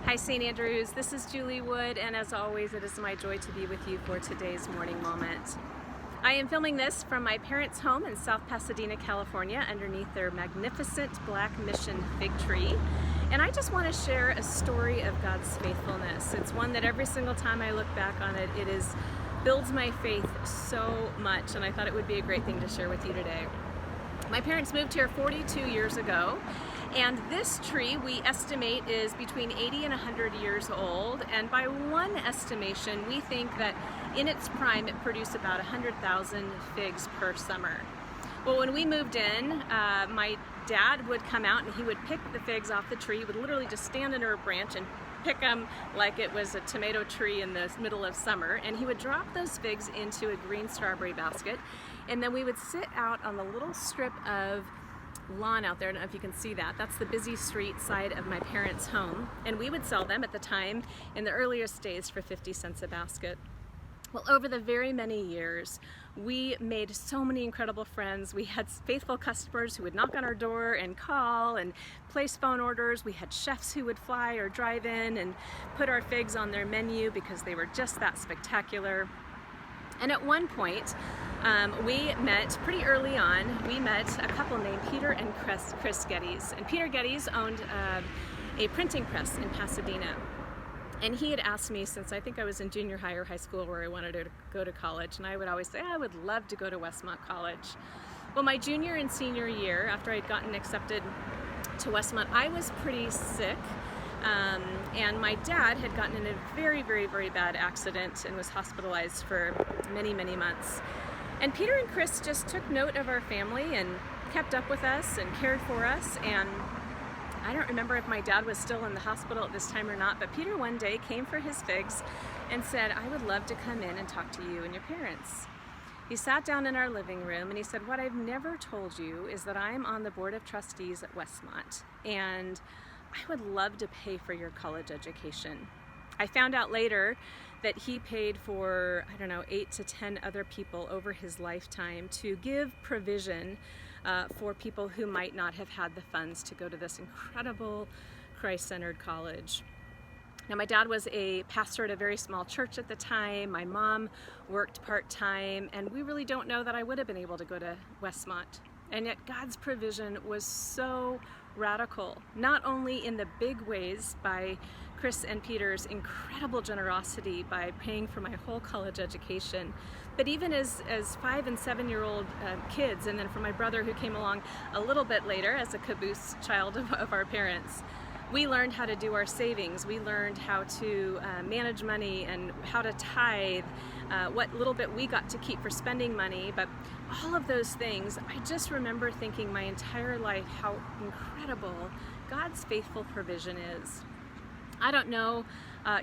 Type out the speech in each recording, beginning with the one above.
Hi St. Andrews, this is Julie Wood, and as always it is my joy to be with you for today's morning moment. I am filming this from my parents' home in South Pasadena, California, underneath their magnificent black mission fig tree. And I just want to share a story of God's faithfulness. It's one that every single time I look back on it, builds my faith so much, and I thought it would be a great thing to share with you today. My parents moved here 42 years ago, and this tree we estimate is between 80 and 100 years old, and by one estimation we think that in its prime it produced about 100,000 figs per summer. Well, when we moved in, my dad would come out and he would pick the figs off the tree. He would literally just stand under a branch and pick them like it was a tomato tree in the middle of summer, and he would drop those figs into a green strawberry basket, and then we would sit out on the little strip of lawn out there. I don't know if you can see that. That's the busy street side of my parents' home, and we would sell them at the time in the earliest days for 50 cents a basket. Well, over the very many years, we made so many incredible friends. We had faithful customers who would knock on our door and call and place phone orders. We had chefs who would fly or drive in and put our figs on their menu because they were just that spectacular. And at one point, we met pretty early on. We met a couple named Peter and Chris Geddes. And Peter Geddes owned a printing press in Pasadena. And he had asked me, since I think I was in junior high or high school where I wanted to go to college, and I would always say, I would love to go to Westmont College. Well, my junior and senior year, after I'd gotten accepted to Westmont, I was pretty sick. And my dad had gotten in a very, very, very bad accident and was hospitalized for many, many months. And Peter and Chris just took note of our family and kept up with us and cared for us. And I don't remember if my dad was still in the hospital at this time or not, but Peter one day came for his figs and said, I would love to come in and talk to you and your parents. He sat down in our living room and he said, what I've never told you is that I'm on the board of trustees at Westmont, and I would love to pay for your college education. I found out later that he paid for, 8 to 10 other people over his lifetime to give provision for people who might not have had the funds to go to this incredible Christ-centered college. Now, my dad was a pastor at a very small church at the time. My mom worked part-time, and we really don't know that I would have been able to go to Westmont. And yet God's provision was so radical, not only in the big ways by Chris and Peter's incredible generosity by paying for my whole college education, but even as 5 and 7-year-old kids, and then for my brother who came along a little bit later as a caboose child of our parents. We learned how to do our savings. We learned how to manage money and how to tithe, what little bit we got to keep for spending money. But all of those things, I just remember thinking my entire life how incredible God's faithful provision is. I don't know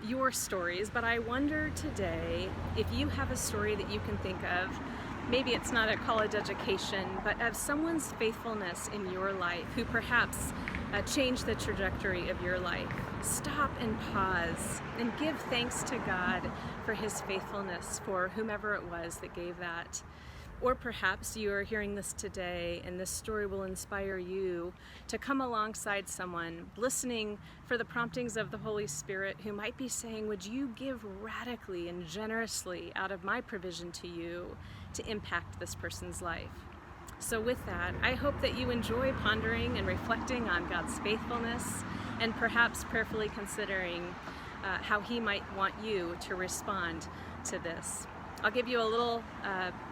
your stories, but I wonder today if you have a story that you can think of. Maybe it's not a college education, but of someone's faithfulness in your life who perhaps changed the trajectory of your life. Stop and pause and give thanks to God for His faithfulness for whomever it was that gave that. Or perhaps you are hearing this today and this story will inspire you to come alongside someone listening for the promptings of the Holy Spirit who might be saying, would you give radically and generously out of my provision to you to impact this person's life? So with that, I hope that you enjoy pondering and reflecting on God's faithfulness and perhaps prayerfully considering how He might want you to respond to this. I'll give you a little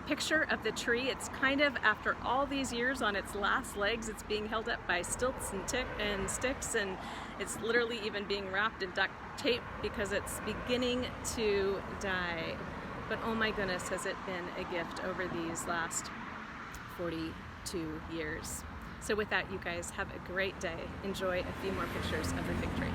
picture of the tree. It's kind of, after all these years, on its last legs. It's being held up by stilts and sticks, and it's literally even being wrapped in duct tape because it's beginning to die. But oh my goodness, has it been a gift over these last 42 years. So with that, you guys have a great day. Enjoy a few more pictures of the fig tree.